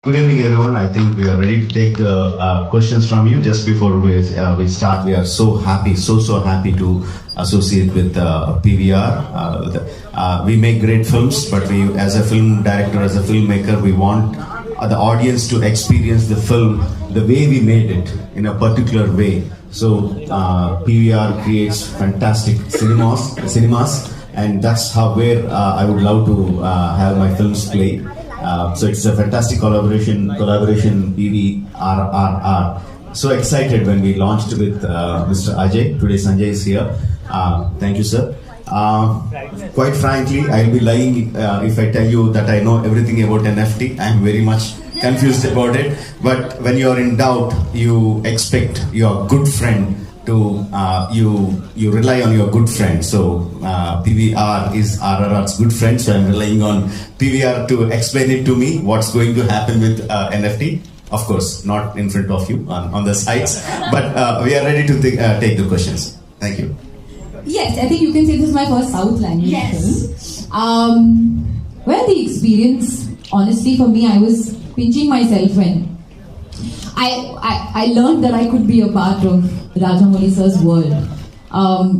Good evening, everyone. I think we are ready to take the questions from you. Just before we start, we are so happy, so happy to associate with PVR. We make great films, but we, as a film director, as a filmmaker, we want the audience to experience the film the way we made it in a particular way. So PVR creates fantastic cinemas, and that's how where I would love to have my films play. So it's a fantastic collaboration RRR. So excited when we launched with Mr. Ajay. Today Sanjay is here. Thank you, sir. Quite frankly, I'll be lying if I tell you that I know everything about NFT. I'm very much confused about it. But when you are in doubt, you expect your good friend to you rely on your good friend. So PVR is RRR's good friend, so I'm relying on PVR to explain it to me what's going to happen with NFT. Of course, not in front of you on the sides, but we are ready to take the questions. Thank you. Yes, I think you can say this is my first South language film. Well, the experience, honestly, for me, I was pinching myself when I learned that I could be a part of Rajamouli sir's world.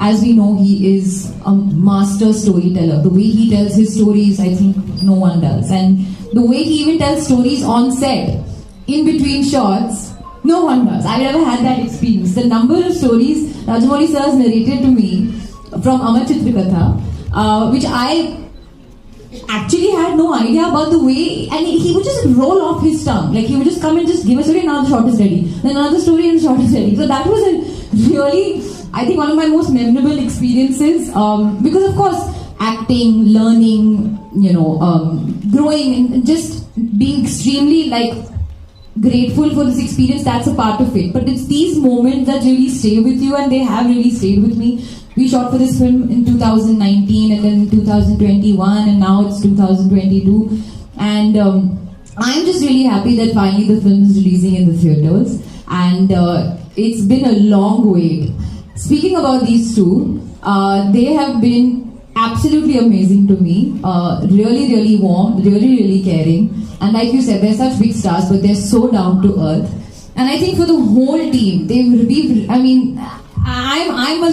As we know, he is a master storyteller. The way he tells his stories, I think no one does. And the way he even tells stories on set, in between shots, no one does. I've never had that experience. The number of stories Rajamouli sir has narrated to me from Samuthirakani, which I actually had no idea about the way, and he would just roll off his tongue. Like he would just come and just give a story, now the shot is ready. Then another story and the shot is ready. So that was a really, I think, one of my most memorable experiences. Because of course, acting, learning, growing, and just being extremely grateful for this experience, that's a part of it. But it's these moments that really stay with you, and they have really stayed with me. We shot for this film in 2019 and then 2021, and now it's 2022. And I'm just really happy that finally the film is releasing in the theatres. And it's been a long wait. Speaking about these two, they have been absolutely amazing to me. Really, really warm, really caring. And like you said, they're such big stars, but they're so down to earth. And I think for the whole team, I'm a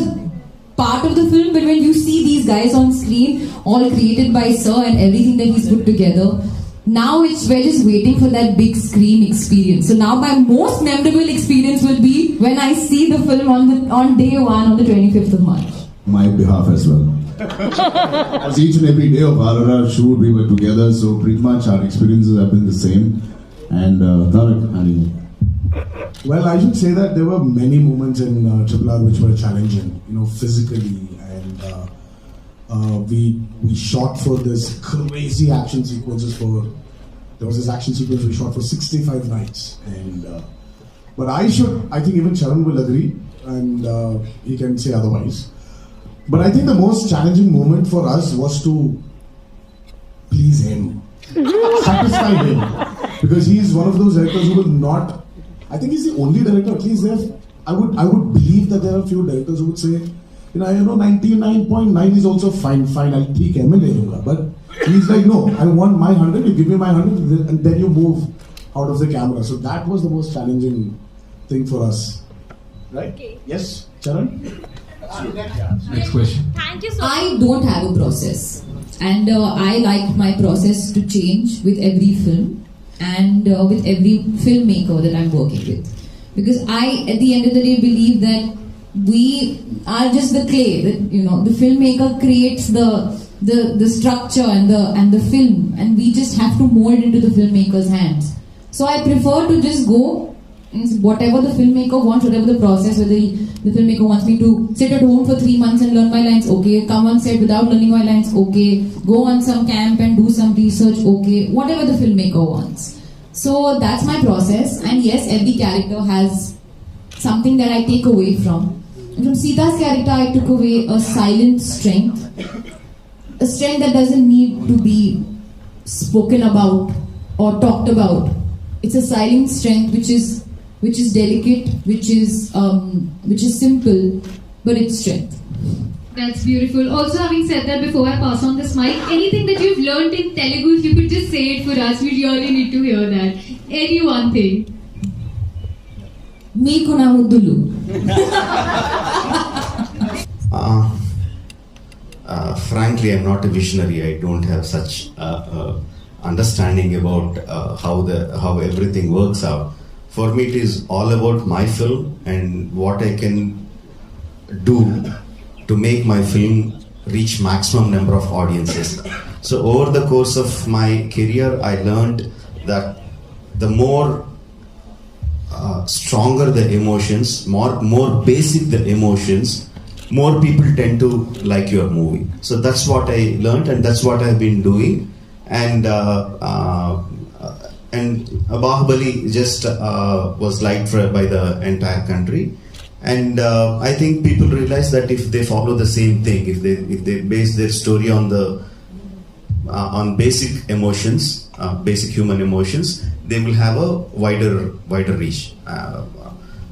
part of the film, but when you see these guys on screen, all created by Sir and everything that he's put together, now we're just waiting for that big screen experience. So now my most memorable experience will be when I see the film on day one, on the 25th of March. My behalf as well. As each and every day of RRR shoot, we were together, so pretty much our experiences have been the same. And Tarak, well, I should say that there were many moments in RRR which were challenging, physically, and we shot for this crazy action sequences there was this action sequence we shot for 65 nights, and but I think even Charan will agree, and he can say otherwise. But I think the most challenging moment for us was to please him, satisfy him, because he is one of those directors who will not. I think he's the only director, at least there. I would believe that there are a few directors who would say, 99.9 is also fine, I'll take MLA. But he's like, no, I want my 100, you give me my 100, and then you move out of the camera. So that was the most challenging thing for us. Right? Okay. Yes, Charan? Next question. Thank you so much. I don't have a process. And I like my process to change with every film. And with every filmmaker that I'm working with, because I, at the end of the day, believe that we are just the clay. That the filmmaker creates the structure and the film, and we just have to mold into the filmmaker's hands. So I prefer to just go whatever the filmmaker wants, whatever the process. Whether the filmmaker wants me to sit at home for 3 months and learn my lines, okay. Come on set without learning my lines, okay. Go on some camp and do some research, okay. Whatever the filmmaker wants. So that's my process. And yes, every character has something that I take away from. And from Sita's character, I took away a silent strength, a strength that doesn't need to be spoken about or talked about. It's a silent strength which is delicate, which is simple, but it's strength. That's beautiful. Also, having said that, before I pass on this mic, anything that you've learnt in Telugu, if you could just say it for us, we really need to hear that. Any one thing. Meeku na muddulu. Frankly, I'm not a visionary. I don't have such understanding about how everything works out. For me, it is all about my film and what I can do to make my film reach maximum number of audiences. So over the course of my career, I learned that the more stronger the emotions, more basic the emotions, more people tend to like your movie. So that's what I learned, and that's what I've been doing. And Bahubali just was liked by the entire country. And I think people realize that if they follow the same thing, if they base their story on basic emotions, basic human emotions, they will have a wider reach.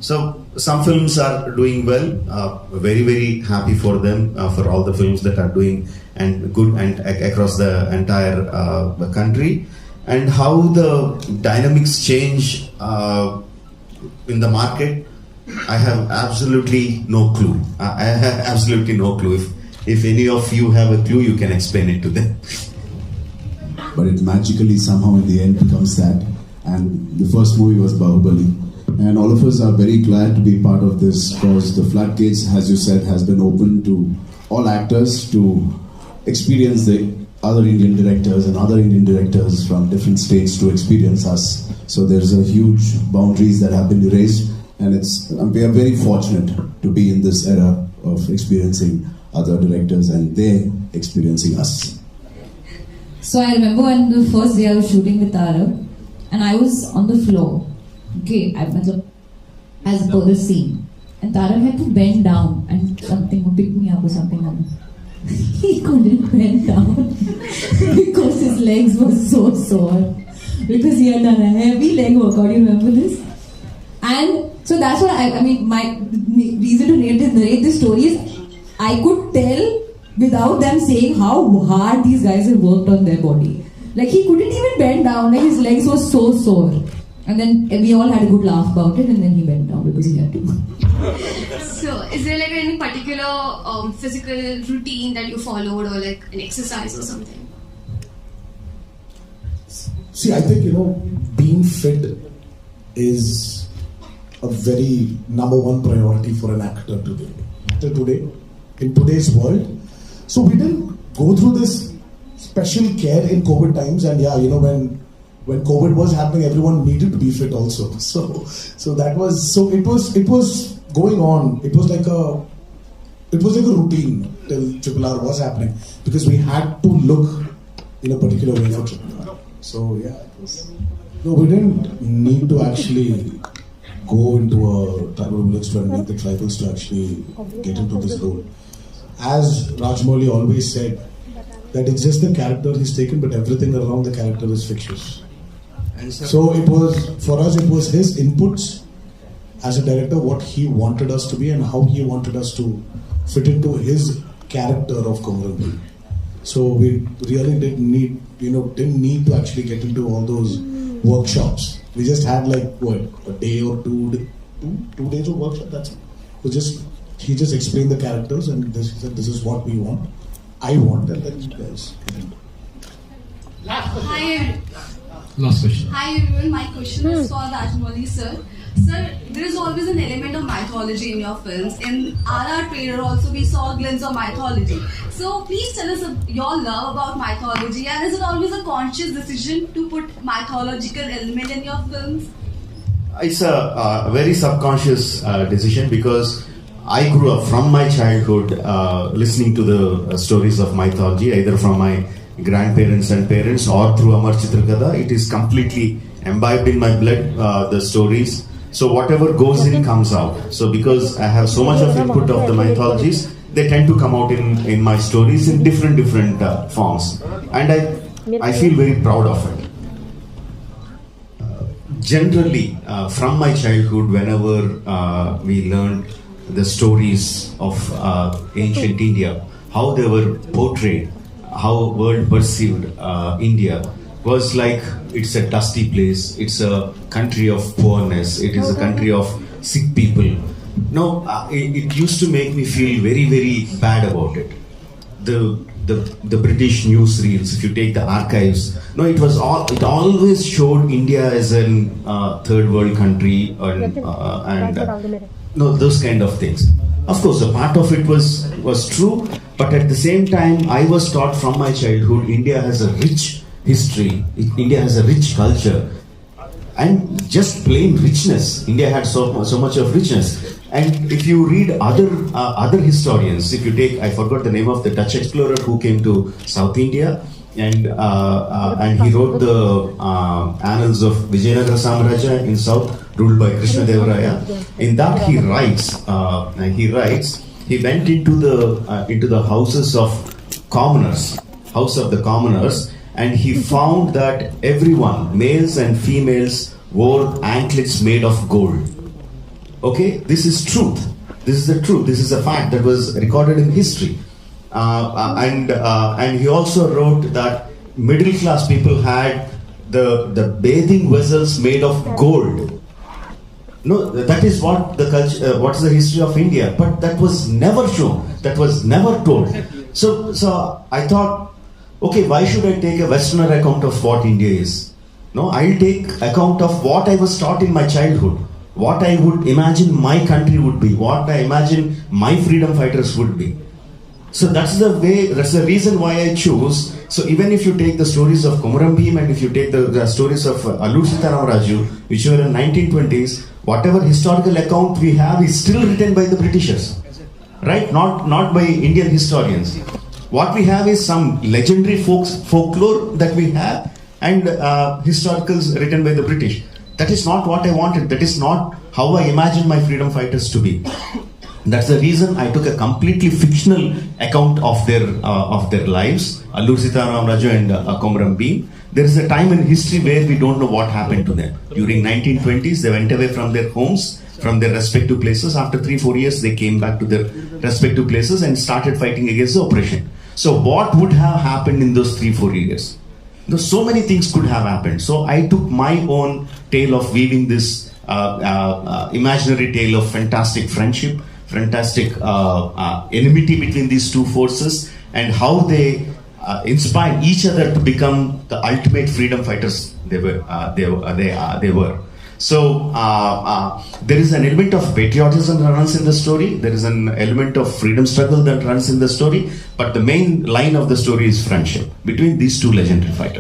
So some films are doing well. Very, very happy for them, for all the films that are doing and good and across the entire country. And how the dynamics change in the market, I have absolutely no clue. I have absolutely no clue. If any of you have a clue, you can explain it to them. But it magically somehow in the end becomes that. And the first movie was Bahubali. And all of us are very glad to be part of this, because the floodgates, as you said, has been open to all actors to experience the other Indian directors and other Indian directors from different states to experience us. So there's a huge boundaries that have been erased. And we are very fortunate to be in this era of experiencing other directors and they experiencing us. So I remember when the first day I was shooting with Tara, and I was on the floor. Okay, as per the scene. And Tara had to bend down and something would pick me up or something like that. He couldn't bend down because his legs were so sore. Because he had done a heavy leg workout, you remember this? And so that's what I mean, my reason to narrate this story is I could tell without them saying how hard these guys have worked on their body. Like he couldn't even bend down, like his legs were so sore. And then we all had a good laugh about it, and then he went down because he had to. So, is there like any particular physical routine that you followed, or like an exercise or something? See, I think, being fit is a very number one priority for an actor today. In today's world. So we didn't go through this special care in COVID times, and when COVID was happening, everyone needed to be fit also. So it was going on. It was like a routine till RRR was happening, because we had to look in a particular way for RRR. So yeah, we didn't need to actually go into a tribal village to meet the tribals to actually get into this role. As Rajamouli always said, that it's just the character he's taken, but everything around the character is fictitious. So it was, for us, it was his inputs as a director, what he wanted us to be and how he wanted us to fit into his character of Komaram Bheem. So we really didn't need to actually get into all those workshops. We just had a day or two days of workshop. That's it. He just explained the characters, and he said, this is what we want. I want, and then you guys. Hi. Last question. Hi everyone, my question is for Rajamouli sir. Sir, there is always an element of mythology in your films. In RRR trailer also we saw a glimpse of mythology. So please tell us your love about mythology, and is it always a conscious decision to put mythological element in your films? It's a very subconscious decision, because I grew up from my childhood listening to the stories of mythology, either from my grandparents and parents or through Amar Chitrakatha. It is completely imbibed in my blood, the stories. So whatever goes in comes out. So because I have so much of input of the mythologies, they tend to come out in my stories in different forms, and I feel very proud of it. Generally, from my childhood, whenever we learned the stories of ancient India, how they were portrayed, how world perceived India, was like it's a dusty place, it's a country of poorness, it is a country of sick people. No, it used to make me feel very, very bad about it. The British newsreels, if you take the archives, no, it always showed India as a third world country and no, those kind of things. Of course, a part of it was true, but at the same time, I was taught from my childhood, India has a rich history, India has a rich culture, and just plain richness. India had so much of richness. And if you read other historians, if you take, I forgot the name of the Dutch explorer who came to South India, and he wrote the annals of Vijayendra Prasad in South, ruled by Krishna Devaraya. In that he writes, he went into the houses of commoners, house of the commoners, and he found that everyone, males and females, wore anklets made of gold. Okay, this is truth. This is the truth. This is a fact that was recorded in history. And he also wrote that middle class people had the bathing vessels made of gold. No, that is what the culture. What's the history of India? But that was never shown. That was never told. So I thought, okay, why should I take a Westerner account of what India is? No, I'll take account of what I was taught in my childhood. What I would imagine my country would be, what I imagine my freedom fighters would be. So that's the reason why I chose. So even if you take the stories of Komaram Bheem and if you take the stories of Alluri Sitarama Raju, which were in 1920s, whatever historical account we have is still written by the Britishers, right? Not by Indian historians. What we have is some legendary folklore that we have and historicals written by the British. That is not what I wanted. That is not how I imagined my freedom fighters to be. That's the reason I took a completely fictional account of their lives, Alluri Sitarama Raju and Komaram Bheem. There is a time in history where we don't know what happened to them. During 1920s, they went away from their homes, from their respective places. After 3-4 years, they came back to their respective places and started fighting against the oppression. So what would have happened in those 3-4 years? So many things could have happened. So I took my own tale of weaving this imaginary tale of fantastic friendship, fantastic enmity between these two forces, and how they inspire each other to become the ultimate freedom fighters they were. So there is an element of patriotism that runs in the story. There is an element of freedom struggle that runs in the story. But the main line of the story is friendship between these two legendary fighters.